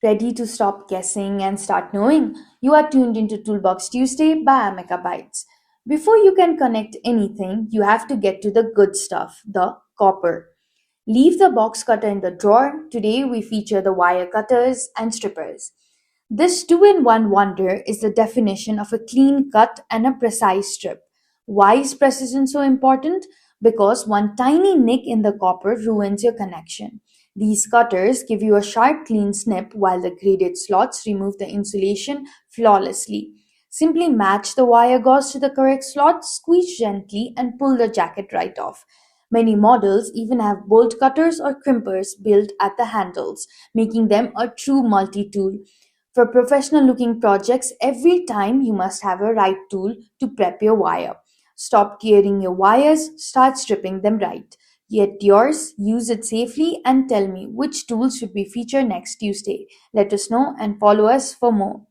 Ready to stop guessing and start knowing? You are tuned into Toolbox Tuesday by Amika Bytes. Before you can connect anything, you have to get to the good stuff, the copper. Leave the box cutter in the drawer. Today we feature the wire cutters and strippers. This two in one wonder is the definition of a clean cut and a precise strip. Why is precision so important? Because one tiny nick in the copper ruins your connection. These cutters give you a sharp, clean snip while the graded slots remove the insulation flawlessly. Simply match the wire gauze to the correct slot, squeeze gently, and pull the jacket right off. Many models even have bolt cutters or crimpers built at the handles, making them a true multi tool. For professional looking projects, every time you must have a right tool to prep your wire. Stop tearing your wires, start stripping them right. Get yours, use it safely, and tell me which tools should we feature next Tuesday. Let us know and follow us for more.